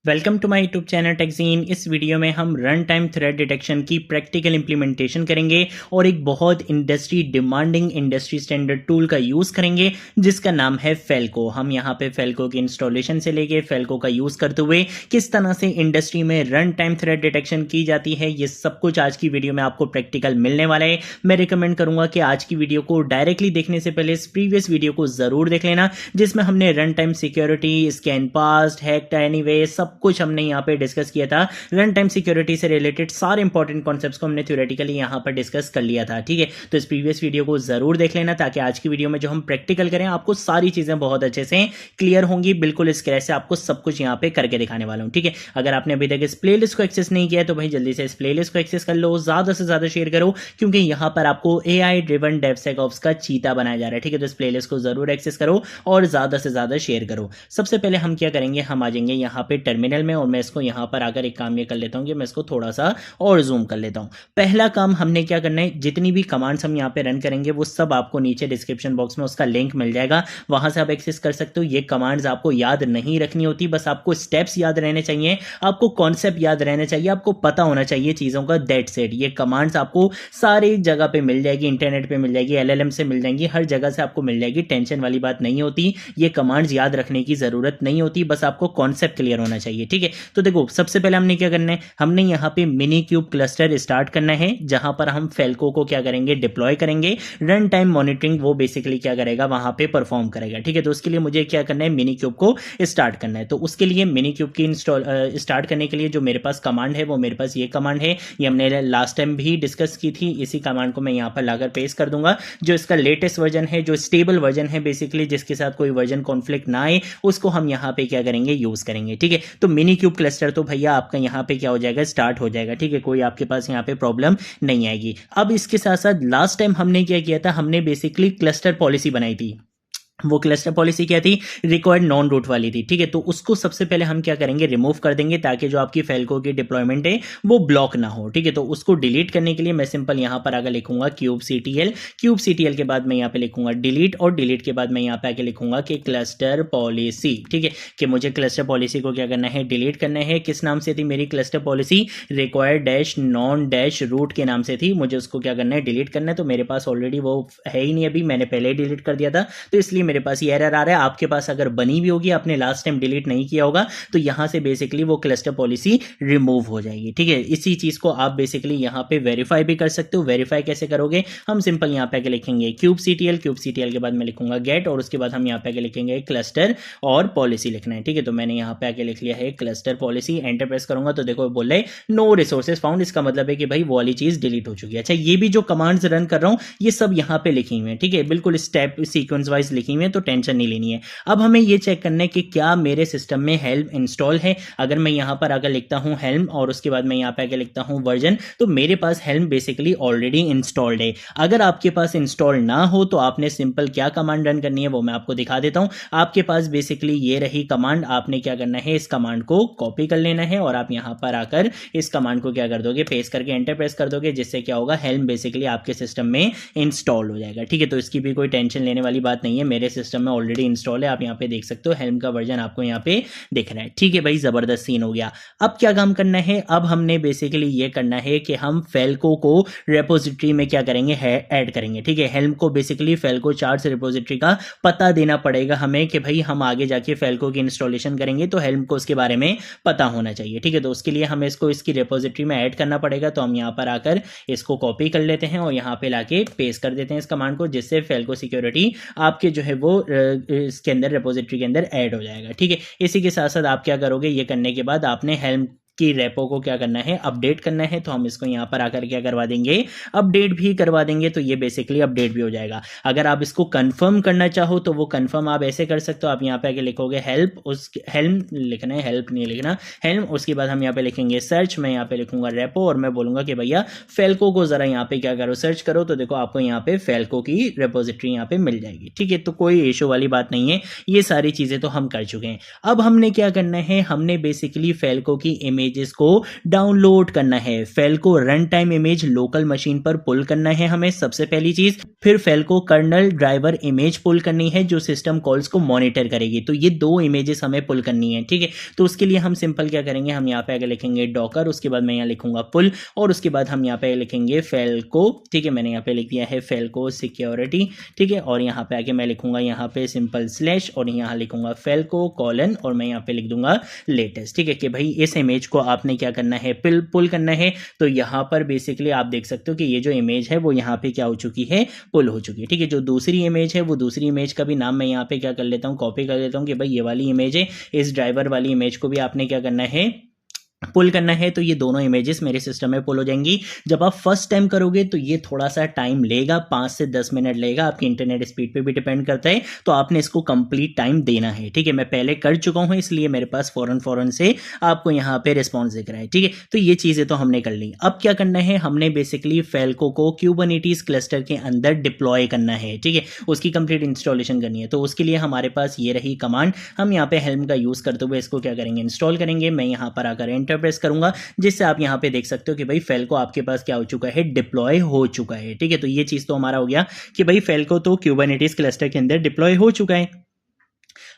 Welcome to my YouTube channel Techzeen. इस video में हम रन टाइम थ्रेड डिटेक्शन की प्रैक्टिकल इंप्लीमेंटेशन करेंगे और एक बहुत industry demanding industry standard tool का यूज़ करेंगे जिसका नाम है फेल्को। हम यहाँ पे फेल्को की इंस्टॉलेशन से लेके फेल्को का यूज़ करते हुए किस तरह से इंडस्ट्री में रन टाइम थ्रेड डिटेक्शन की जाती है, ये सब कुछ आज की वीडियो में आपको प्रैक्टिकल मिलने वाला है। मैं रिकमेंड करूंगा कि आज की वीडियो को डायरेक्टली देखने से पहले इस प्रीवियस वीडियो को ज़रूर देख लेना, जिसमें हमने run time security, scan past, hacked anyway सब कुछ हमने यहाँ पे डिस्कस किया था। रन टाइम सिक्योरिटी से रिलेटेड सारे इंपॉर्टेंट कॉन्सेप्ट्स को हमने थ्योरेटिकली यहाँ पर डिस्कस कर लिया था। ठीक है, तो इस प्रीवियस वीडियो को जरूर देख लेना ताकि आज की वीडियो में जो हम प्रैक्टिकल करें आपको सारी चीजें बहुत अच्छे से क्लियर होंगी। बिल्कुल स्क्रैच से आपको सब कुछ यहाँ पे करके दिखाने वाला हूँ। ठीक है, अगर आपने अभी तक इस प्लेलिस्ट को एक्सेस नहीं किया तो भाई जल्दी से इस प्लेलिस्ट को एक्सेस कर लो, ज्यादा से ज्यादा शेयर करो, क्योंकि यहाँ पर आपको AI ड्रिवन डेवसेकऑप्स का चीता बनाया जा रहा है। ठीक है, तो इस प्लेलिस्ट को जरूर एक्सेस करो और ज्यादा से ज्यादा शेयर करो। सबसे पहले हम क्या करेंगे, हम आ जाएंगे यहाँ पे टर्मिनल में और मैं इसको यहाँ पर आकर एक काम ये कर लेता हूँ कि मैं इसको थोड़ा सा और जूम कर लेता हूँ। पहला काम हमने क्या करना है, जितनी भी कमांड्स हम यहाँ पे रन करेंगे वो सब आपको नीचे डिस्क्रिप्शन बॉक्स में उसका लिंक मिल जाएगा, वहां से आप एक्सेस कर सकते हो। ये कमांड्स आपको याद नहीं रखनी होती, बस आपको स्टेप्स याद रहने चाहिए, आपको कॉन्सेप्ट याद रहने चाहिए, आपको पता होना चाहिए चीजों का। That's it. ये कमांड्स आपको सारी जगह पे मिल जाएगी, इंटरनेट पे मिल जाएगी, LLM से मिल जाएंगी, हर जगह से आपको मिल जाएगी। टेंशन वाली बात नहीं होती, ये कमांड्स याद रखने की जरूरत नहीं होती, बस आपको कॉन्सेप्ट क्लियर होना चाहिए। ठीक है, तो देखो सबसे पहले हमने क्या करना है, हमने यहाँ पे मिनी क्यूब क्लस्टर स्टार्ट करना है जहां पर हम फेल्को को क्या करेंगे, डिप्लॉय करेंगे। रन टाइम मॉनिटरिंग वो बेसिकली क्या करेगा, वहां पे परफॉर्म करेगा। ठीक है, तो उसके लिए मुझे क्या करना है, मिनी क्यूब को स्टार्ट करना है। तो उसके लिए मिनी क्यूब की इंस्टॉल स्टार्ट करने के लिए जो मेरे पास कमांड है वो मेरे पास ये कमांड है, ये हमने लास्ट टाइम भी डिस्कस की थी। इसी कमांड को मैं यहाँ पर लाकर पेस्ट कर दूंगा। जो इसका लेटेस्ट वर्जन है, जो स्टेबल वर्जन है बेसिकली, जिसके साथ कोई वर्जन कॉन्फ्लिक्ट ना आए, उसको हम यहाँ पे क्या करेंगे, यूज करेंगे। ठीक है, तो मिनी क्यूब क्लस्टर तो भैया आपका यहाँ पे क्या हो जाएगा, स्टार्ट हो जाएगा। ठीक है, कोई आपके पास यहाँ पे प्रॉब्लम नहीं आएगी। अब इसके साथ साथ लास्ट टाइम हमने क्या किया था, हमने बेसिकली क्लस्टर पॉलिसी बनाई थी। वो क्लस्टर पॉलिसी क्या थी, रिक्वायर्ड नॉन रूट वाली थी। ठीक है, तो उसको सबसे पहले हम क्या करेंगे, रिमूव कर देंगे ताकि जो आपकी फेल्को की डिप्लॉयमेंट है वो ब्लॉक ना हो। ठीक है, तो उसको डिलीट करने के लिए मैं सिंपल यहां पर आगे लिखूंगा kubectl। kubectl के बाद मैं यहां पे लिखूंगा डिलीट, और डिलीट के बाद मैं यहां पे आके लिखूंगा कि क्लस्टर पॉलिसी। ठीक है, कि मुझे क्लस्टर पॉलिसी को क्या करना है, डिलीट करना है। किस नाम से थी मेरी cluster policy, required dash non dash root के नाम से थी। मुझे उसको क्या करना है, डिलीट करना है। तो मेरे पास ऑलरेडी वो है ही नहीं, अभी मैंने पहले ही डिलीट कर दिया था, तो इसलिए मेरे पास ये एरर आ रहा है। आपके पास अगर बनी भी होगी, आपने लास्ट टाइम डिलीट नहीं किया होगा, तो यहां से बेसिकली वो क्लस्टर पॉलिसी रिमूव हो जाएगी। ठीक है, इसी चीज को आप बेसिकली यहां पे वेरीफाई भी कर सकते हो। वेरीफाई कैसे करोगे, हम सिंपल यहां पे लिखेंगे kubectl, kubectl के बाद मैं लिखूंगा गेट, और उसके बाद हम यहां पे लिखेंगे क्लस्टर और पॉलिसी लिखना है। ठीक है, तो मैंने यहां पे आके लिख लिया है क्लस्टर पॉलिसी। एंटर प्रेस करूंगा तो देखो बोल रहे नो रिसोर्सेज फाउंड, इसका मतलब है कि भाई वो वाली चीज डिलीट हो चुकी है। अच्छा, ये भी जो कमांड्स रन कर रहा हूं ये सब यहां पे लिखी हुई है। ठीक है, बिल्कुल स्टेप सीक्वेंस वाइज लिखी हुई है, तो टेंशन नहीं लेनी है। अब हमें यह चेक करना है कि क्या मेरे सिस्टम में हेल्म इंस्टॉल है। अगर मैं यहां पर अगर लिखता हूं हेल्म और उसके बाद मैं यहां पे आगे लिखता हूं वर्जन, तो मेरे पास हेल्म बेसिकली ऑलरेडी इंस्टॉल्ड है। अगर आपके पास इंस्टॉल ना हो तो आपने सिंपल क्या कमांड रन करनी है वो मैं आपको दिखा देता हूं। आपके पास बेसिकली ये रही कमांड, आपने क्या करना है, इस कमांड को कॉपी कर लेना है और आप यहां पर आकर इस कमांड को क्या कर दोगे, पेस्ट करके एंटर प्रेस कर दोगे, जिससे क्या होगा, हेल्म बेसिकली आपके सिस्टम में इंस्टॉल हो जाएगा। ठीक है, तो इसकी भी कोई टेंशन लेने वाली बात नहीं है, मेरे सिस्टम में ऑलरेडी इंस्टॉल है। आप यहाँ पे देख सकते हो हेल्म का वर्जन आपको यहाँ पे दिख रहा है। ठीक है भाई, जबरदस्त सीन हो गया। अब क्या काम करना है, अब हमने बेसिकली ये करना है कि हम फेल्को को रेपोजिटरी में क्या करेंगे, ऐड करेंगे। ठीक है, हेल्म को बेसिकली फेल्को चार्ट्स रेपोजिटरी का पता देना पड़ेगा हमें कि भाई हम आगे जाके फेल्को की इंस्टॉलेशन करेंगे तो हेल्म को उसके बारे में पता होना चाहिए। ठीक है, तो उसके लिए हमें इसको इसकी रेपोजिटरी में ऐड करना पड़ेगा। तो हम यहाँ पर आकर इसको कॉपी कर लेते हैं और यहाँ पे लाके पेस्ट कर देते हैं इस कमांड को, जिससे फेल्को सिक्योरिटी आपके जो है वो इसके अंदर रेपोजिटरी के अंदर ऐड हो जाएगा। ठीक है, इसी के साथ साथ आप क्या करोगे, ये करने के बाद आपने हेल्म की रेपो को क्या करना है, अपडेट करना है। तो हम इसको यहां पर आकर क्या करवा देंगे, अपडेट भी करवा देंगे, तो ये बेसिकली अपडेट भी हो जाएगा। अगर आप इसको कंफर्म करना चाहो तो वो कंफर्म आप ऐसे कर सकते हो, आप यहां पे आके लिखोगे हेल्प, उस हेल्म लिखना है, हेल्प नहीं लिखना, हेल्म। उसके बाद हम यहां पे लिखेंगे सर्च, मैं यहां पे लिखूंगा रेपो और मैं बोलूंगा कि भैया फेल्को को जरा यहां पे क्या करो, सर्च करो। तो देखो आपको यहां पे फेल्को की रेपोजिटरी यहां पे मिल जाएगी। ठीक है, तो कोई इशू वाली बात नहीं है, ये सारी चीजें तो हम कर चुके हैं। अब हमने क्या करना है, हमने बेसिकली फेल्को की इमेज इमेजेस को डाउनलोड करना है। फाइल को run time image local machine पर पुल करना है हमें सबसे पहली चीज। फिर फाइल को कर्नल ड्राइवर इमेज पुल करनी है जो सिस्टम कॉल्स को मॉनिटर करेगी। तो ये दो इमेजेस हमें पुल करनी है, ठीक है। तो उसके लिए हम सिंपल क्या करेंगे, हम यहाँ पे आगे लिखेंगे डॉकर, उसके बाद मैं यहाँ लिखूंगा पुल, और उसके बाद हम यहाँ पे लिखेंगे फाइल को, ठीक है। मैंने यहाँ पे लिख दिया है फाइल को सिक्योरिटी, ठीक है। और यहाँ पे आगे मैं लिखूंगा यहाँ पे सिंपल स्लैश, और यहाँ लिखूंगा फाइल को कॉलन, और मैं यहाँ पे लिख दूंगा लेटेस्ट, ठीक है। कि भाई इस इमेज को आपने क्या करना है, पुल करना है। तो यहाँ पर बेसिकली आप देख सकते हो कि ये जो इमेज है वो यहाँ पे क्या हो चुकी है, पुल हो चुकी है, ठीक है। जो दूसरी इमेज है वो दूसरी इमेज का भी नाम मैं यहाँ पे क्या कर लेता हूँ, कॉपी कर लेता हूँ कि भाई ये वाली इमेज है, इस ड्राइवर वाली इमेज को भी आपने क्या करना है, पुल करना है। तो ये दोनों इमेजेस मेरे सिस्टम में पुल हो जाएंगी। जब आप फर्स्ट टाइम करोगे तो ये थोड़ा सा टाइम लेगा, 5 से 10 मिनट लेगा, आपकी इंटरनेट स्पीड पे भी डिपेंड करता है। तो आपने इसको कंप्लीट टाइम देना है, ठीक है। मैं पहले कर चुका हूं इसलिए मेरे पास फौरन से आपको यहाँ पे रिस्पॉन्स दिख रहा है, ठीक है। तो ये चीजें तो हमने कर ली। अब क्या करना है, हमने बेसिकली फेल्को को क्यूबरनेटिस क्लस्टर के अंदर डिप्लॉय करना है, ठीक है। उसकी कंप्लीट इंस्टॉलेशन करनी है। तो उसके लिए हमारे पास ये रही कमांड। हम यहाँ पे हेल्म का यूज करते हुए इसको क्या करेंगे, इंस्टॉल करेंगे। मैं यहाँ पर आकर एंटर प्रेस करूंगा, जिससे आप यहां पे देख सकते हो कि भाई फाइल को आपके पास क्या हो चुका है, डिप्लॉय हो चुका है, ठीक है। तो ये चीज तो हमारा हो गया कि भाई फाइल को तो क्यूबरनेटिस क्लस्टर के अंदर डिप्लॉय हो चुका है।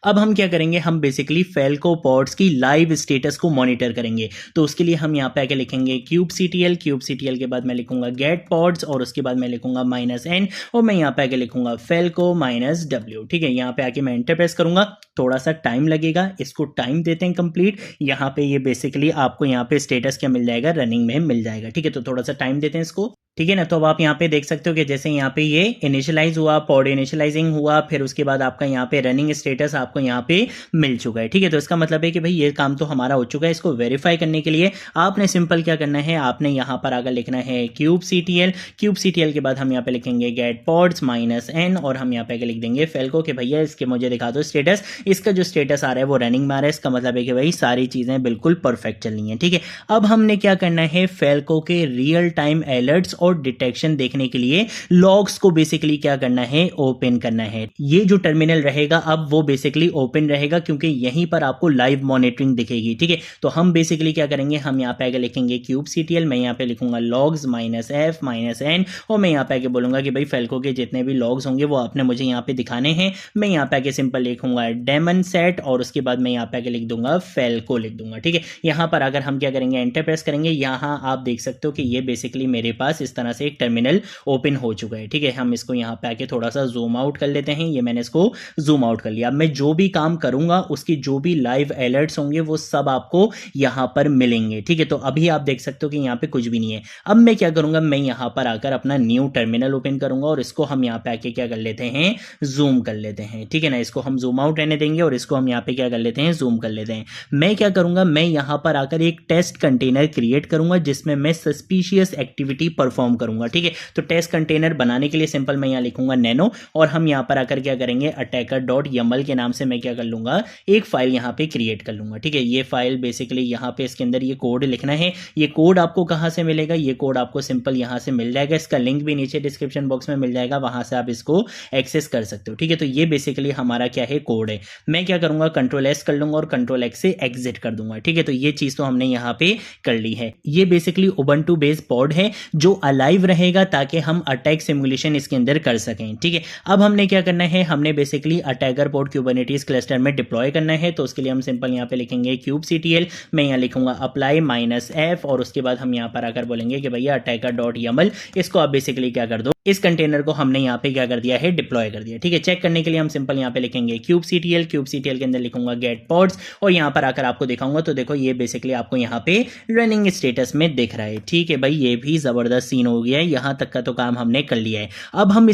अब हम क्या करेंगे, हम बेसिकली फेल्को पॉड्स की लाइव स्टेटस को मॉनिटर करेंगे। तो उसके लिए हम यहाँ पे आके लिखेंगे kubectl के बाद मैं लिखूंगा गेट पॉड्स, और उसके बाद मैं लिखूंगा -n, और मैं यहाँ पे आके लिखूंगा फेल्को -w, ठीक है। यहाँ पे आके मैं एंटर प्रेस करूंगा, थोड़ा सा टाइम लगेगा, इसको टाइम देते हैं कंप्लीट। यहाँ पे ये बेसिकली आपको यहाँ पे स्टेटस क्या मिल जाएगा, रनिंग में मिल जाएगा, ठीक है। तो थोड़ा सा टाइम देते हैं इसको, ठीक है ना। तो अब आप यहाँ पे देख सकते हो कि जैसे यहाँ पे ये इनिशियलाइज हुआ, पॉड इनिशियलाइजिंग हुआ, फिर उसके बाद आपका यहाँ पे रनिंग स्टेटस आपको यहाँ पे मिल चुका है, ठीक है। तो इसका मतलब है कि भाई ये काम तो हमारा हो चुका है। इसको वेरीफाई करने के लिए आपने सिंपल क्या करना है, आपने यहाँ पर आगे लिखना है kubectl के बाद हम यहाँ पे लिखेंगे गेट पॉड्स -n, और हम यहाँ पे लिख देंगे फेल्को के भैया इसके मुझे दिखा दो स्टेटस। इसका जो स्टेटस आ रहा है वो रनिंग में आ रहा है। इसका मतलब है कि भाई सारी चीजें बिल्कुल परफेक्ट चल रही हैं, ठीक है। अब हमने क्या करना है, फेल्को के रियल टाइम अलर्ट्स और डिटेक्शन देखने के लिए लॉग्स को बेसिकली क्या करना है, ओपन करना है। ये जो टर्मिनल रहेगा अब वो बेसिकली ओपन रहेगा, क्योंकि यहीं पर आपको लाइव मॉनिटरिंग दिखेगी, ठीक है। तो हम बेसिकली क्या करेंगे, हम यहाँ पे आगे लिखेंगे kubectl, मैं यहाँ पे लिखूंगा logs -f -n, और मैं यहाँ पे आगे बोलूंगा कि भाई फेल्को के जितने भी लॉग्स होंगे वो आपने मुझे यहाँ पे दिखाने हैं। मैं यहाँ पे आगे सिंपल लिखूंगा डेमन सेट, और उसके बाद मैं यहाँ पे आगे लिख दूंगा फेल्को लिख दूंगा, ठीक है। यहाँ पर अगर हम क्या करेंगे, एंटर प्रेस करेंगे, यहाँ आप देख सकते हो कि ये बेसिकली मेरे पास इस तरह से एक टर्मिनल ओपन हो चुका है, ठीक है। हम इसको यहाँ पे आके थोड़ा सा जूम आउट कर लेते हैं। ये मैंने इसको जूम आउट कर लिया। अब मैं जो भी काम करूंगा उसकी जो भी लाइव अलर्ट्स होंगे वो सब आपको यहाँ पर मिलेंगे, ठीक है। तो अभी आप देख सकते हो कि यहाँ पे कुछ भी नहीं है। अब मैं क्या करूंगा, मैं यहाँ पर आकर अपना न्यू टर्मिनल ओपन करूंगा, और इसको हम यहाँ पे आके क्या कर लेते हैं, जूम कर लेते हैं, ठीक है ना। इसको हम जूम आउट रहने देंगे, और इसको हम यहाँ पे क्या कर लेते हैं, जूम कर लेते हैं। मैं क्या करूंगा, मैं यहाँ पर आकर एक टेस्ट कंटेनर क्रिएट करूंगा जिसमें मैं सस्पिशियस एक्टिविटी परफॉर्म करूंगा, ठीक है। तो टेस्ट कंटेनर बनाने के लिए सिंपल मैं यहाँ लिखूंगा नैनो, और हम यहाँ पर आकर क्या करेंगे, attacker.yaml के नाम से मैं क्या कर लूंगा, एक फाइल यहाँ पे क्रिएट कर लूंगा, ठीक है। ये फाइल बेसिकली यहाँ पे इसके अंदर ये कोड लिखना है। ये कोड आपको कहाँ से मिलेगा, ये कोड आपको सिंपल यहाँ से मिल जाएगा। इसका लिंक भी नीचे डिस्क्रिप्शन बॉक्स में मिल जाएगा, वहां से आप इसको एक्सेस कर सकते हो, ठीक है। तो ये बेसिकली हमारा क्या है, कोड है। मैं क्या करूंगा, Ctrl+S कर लूंगा और Ctrl+X से एग्जिट कर दूंगा, ठीक है। तो ये चीज तो हमने यहाँ पे कर ली है। ये बेसिकली उबंटू बेस्ड पॉड है जो अलाइव रहेगा ताकि हम अटैक सिमुलेशन इसके अंदर कर सकें, ठीक है। अब हमने क्या करना है, हमने basically attacker pod Kubernetes cluster में डिप्लॉय करना है। तो उसके लिए हम सिंपल यहाँ पे लिखेंगे kubectl, मैं यहाँ लिखूंगा अप्लाई -f, और उसके बाद हम यहाँ पर आकर बोलेंगे कि भैया attacker.yaml, इसको आप बेसिकली क्या कर दो, इस कंटेनर को हमने यहाँ पे क्या कर दिया है, डिप्लॉय कर दिया, ठीक है। चेक करने के लिए हम सिंपल यहाँ पे लिखेंगे kubectl के अंदर लिखूंगा गेट पॉड्स, और यहाँ पर आकर आपको दिखाऊंगा। तो देखो ये बेसिकली आपको यहाँ पे रनिंग स्टेटस में दिख रहा है, ठीक है भाई। ये भी जबरदस्त सीन हो गया है। यहाँ तक का तो काम हमने कर लिया है। अब हम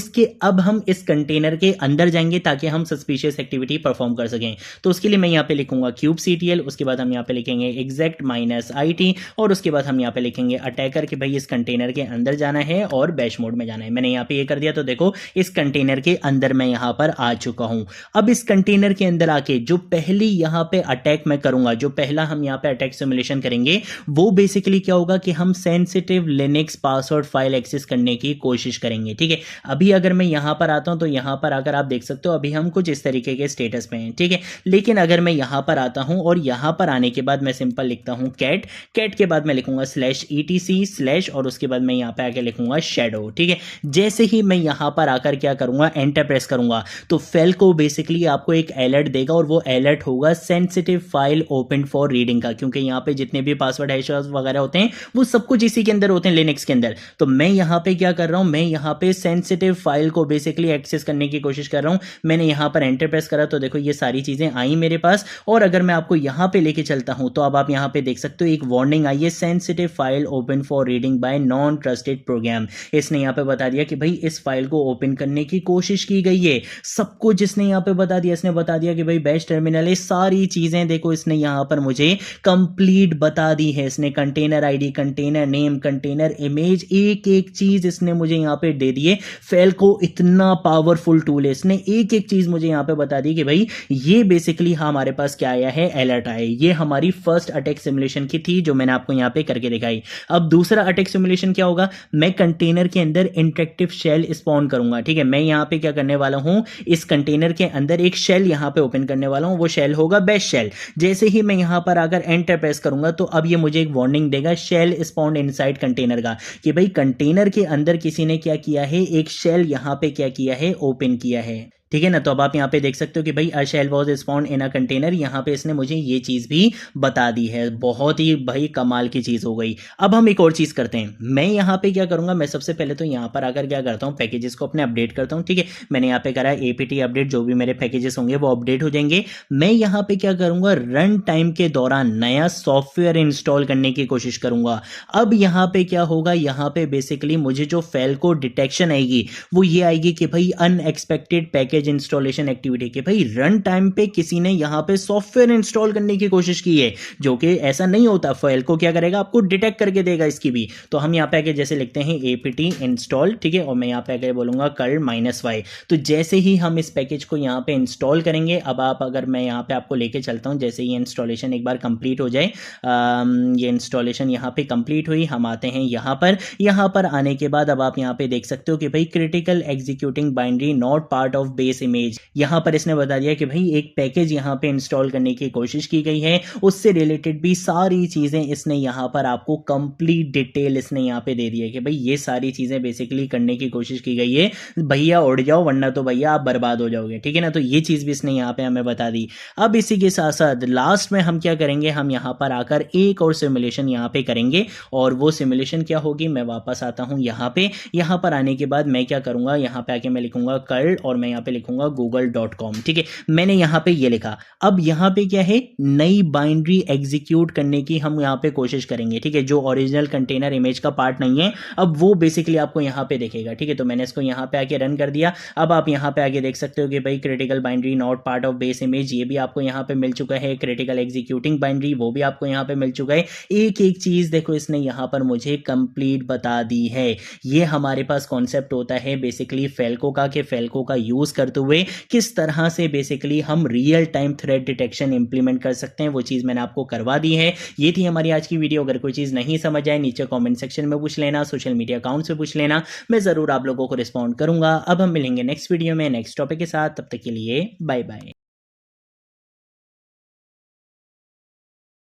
इस कंटेनर के अंदर जाएंगे ताकि हम सस्पिशियस एक्टिविटी परफॉर्म कर सकें। तो उसके लिए मैं यहाँ पे लिखूंगा kubectl, उसके बाद हम यहाँ पे लिखेंगे exec -it, और उसके बाद हम यहाँ पे लिखेंगे अटैकर कि भाई इस कंटेनर के अंदर जाना है और बैश मोड में जाना है। मैंने यहाँ पे ये कर दिया, तो देखो इस कंटेनर के अंदर मैं यहाँ पर आ चुका हूँ। अब इस कंटेनर के अंदर आके जो पहली यहाँ पे अटैक मैं करूंगा, जो पहला हम यहाँ पे अटैक सिमुलेशन करेंगे, वो बेसिकली क्या होगा कि हम sensitive Linux password file access करने की कोशिश करेंगे। ठीक है, अभी अगर मैं यहाँ पर आता हूँ तो यहाँ पर आकर आप देख सकते हो अभी हम कुछ इस तरीके के स्टेटस पे हैं। ठीक है, लेकिन अगर मैं यहाँ पर आता हूँ और यहाँ पर आने के बाद मैं सिंपल लिखता हूँ कैट, कैट के बाद मैं लिखूंगा /etc/ और उसके बाद मैं यहाँ पे आके लिखूंगा शैडो। ठीक है, जैसे ही मैं यहाँ पर आकर क्या करूंगा, एंटर प्रेस करूंगा, तो फेल्को बेसिकली आपको एक अलर्ट देगा और वो अलर्ट होगा sensitive file open for reading का, क्योंकि यहाँ पे जितने भी पासवर्ड हैश वगैरह होते हैं वो सब कुछ इसी के अंदर होते हैं लिनक्स के अंदर। तो मैं यहाँ पे क्या कर रहा हूँ, मैं यहाँ पे सेंसिटिव फाइल को बेसिकली एक्सेस करने की कोशिश कर रहा हूँ। मैंने यहाँ पर एंटर प्रेस करा तो देखो ये सारी चीजें आई मेरे पास, और अगर मैं आपको यहाँ पे लेके चलता हूँ तो अब आप यहाँ पे देख सकते हो एक वार्निंग आई है, sensitive file open for reading by non trusted program. इसने यहाँ पे बता दिया कि भाई इस फाइल को ओपन करने की कोशिश की गई है, सब कुछ इसने यहाँ पे बता दिया। इसने बता दिया कि भाई बैश टर्मिनल है, सारी चीजें देखो इसने यहाँ पर मुझे कंप्लीट बता दी है। इसने container ID, container name, container image, एक एक चीज इसने मुझे यहाँ पे दे दी है। फेल्को इतना पावरफुल टूल है, इसने एक एक चीज मुझे यहाँ पे बता दी कि भाई ये बेसिकली हमारे पास क्या आया है, अलर्ट आया। ये हमारी फर्स्ट अटैक सिमुलेशन की थी जो मैंने आपको यहाँ पे करके दिखाई। अब दूसरा अटैक सिमुलेशन क्या होगा, मैं कंटेनर के अंदर इंटरेक्टिव शेल स्पॉन करूंगा। ठीक है, मैं यहाँ पे क्या करने वाला हूँ, इस कंटेनर के अंदर एक शेल यहाँ पे ओपन करने वाला हूँ, वो शेल होगा बैश शेल। जैसे ही मैं यहाँ पर आकर एंटर प्रेस करूंगा तो अब ये मुझे एक वार्निंग देगा शेल स्पॉन्ड इनसाइड कंटेनर का, कि भाई कंटेनर के अंदर किसी ने क्या किया है, एक शेल यहाँ पे क्या किया है, ओपन किया है। ठीक है ना, तो अब आप यहाँ पे देख सकते हो कि भाई a shell was spawned in a container, यहाँ पे इसने मुझे ये चीज़ भी बता दी है। बहुत ही भाई कमाल की चीज़ हो गई। अब हम एक और चीज़ करते हैं, मैं यहाँ पे क्या करूँगा, मैं सबसे पहले तो यहाँ पर आकर क्या करता हूँ, पैकेजेस को अपने अपडेट करता हूँ। ठीक है, मैंने यहाँ पे करा है apt अपडेट, जो भी मेरे पैकेजेस होंगे वो अपडेट हो जाएंगे। मैं यहाँ पे क्या करूँगा, रन टाइम के दौरान नया सॉफ्टवेयर इंस्टॉल करने की कोशिश करूँगा। अब यहाँ पे क्या होगा, यहाँ पे बेसिकली मुझे जो फेल्को डिटेक्शन आएगी वो ये आएगी कि भाई अनएक्सपेक्टेड पैकेज इंस्टॉलेशन एक्टिविटी, के भाई रन टाइम पे किसी ने यहां पे सॉफ्टवेयर इंस्टॉल करने की कोशिश की है, जो कि ऐसा नहीं होता। फाइल को क्या करेगा, आपको डिटेक्ट करके देगा इसकी भी। तो हम यहां पे आके जैसे लिखते हैं apt इंस्टॉल, ठीक है, और मैं यहां पे आके बोलूंगा curl-y। तो जैसे ही हम इस पैकेज को यहां पे इंस्टॉल करेंगे, अब आप अगर मैं यहां पे आपको लेके चलता हूं, जैसे ये इंस्टॉलेशन एक बार कंप्लीट हो जाए, ये इंस्टॉलेशन यहां पे कंप्लीट हुई, हम आते हैं यहां पर आने के बाद अब आप यहां पे देख सकते हो कि भाई critical executing binary not part of base image. यहां पर इसने बता दिया कि भाई एक पैकेज यहां पे इंस्टॉल करने की कोशिश की गई है, उससे रिलेटेड भी सारी चीजें इसने यहां पर आपको कंप्लीट डिटेल इसने यहां पे दे दी है कि भाई ये सारी चीजें बेसिकली करने की कोशिश की गई है, भैया उड़ जाओ वरना तो भैया आप बर्बाद हो जाओगे। ठीक है ना, तो ये चीज भी इसने यहां पे हमें बता दी। अब इसी के साथ साथ लास्ट में हम क्या करेंगे, हम यहां पर आकर एक और सिमुलेशन यहां पे करेंगे, और वो सिमुलेशन क्या होगी, मैं वापस आता हूं यहां पर आने के बाद मैं क्या करूंगा, यहां पे आके मैं लिखूंगा कर्ल और मैं यहां पे लिखूंगा google.com। ठीक है, मैंने यहां पे ये लिखा। अब यहां पे क्या है, नई बाइनरी एग्जीक्यूट करने की हम यहां पे कोशिश करेंगे। ठीक है, जो ओरिजिनल कंटेनर इमेज का पार्ट नहीं है, अब वो बेसिकली आपको यहां पे दिखेगा। ठीक है, तो मैंने इसको यहां पे आके रन कर दिया। अब आप यहां पे आगे देख सकते हो कि भाई critical binary not part of base image, ये भी आपको यहां पे मिल चुका है। क्रिटिकल एग्जीक्यूटिंग बाइनरी, वो भी आपको यहां पे मिल चुका है। एक एक चीज देखो इसने यहां पर मुझे कंप्लीट बता दी है। ये हमारे पास कॉन्सेप्ट होता है बेसिकली फेल्को का, कि फेल्को का यूज करते हुए किस तरह से बेसिकली हम real time threat detection implement कर सकते हैं, वो चीज मैंने आपको करवा दी है। ये थी हमारी आज की वीडियो। अगर कोई चीज नहीं समझ आए नीचे कमेंट सेक्शन में पूछ लेना, सोशल मीडिया अकाउंट से पूछ लेना, मैं जरूर आप लोगों को रिस्पॉन्ड करूंगा। अब हम मिलेंगे नेक्स्ट वीडियो में नेक्स्ट टॉपिक के साथ, तब तक के लिए बाय बाय।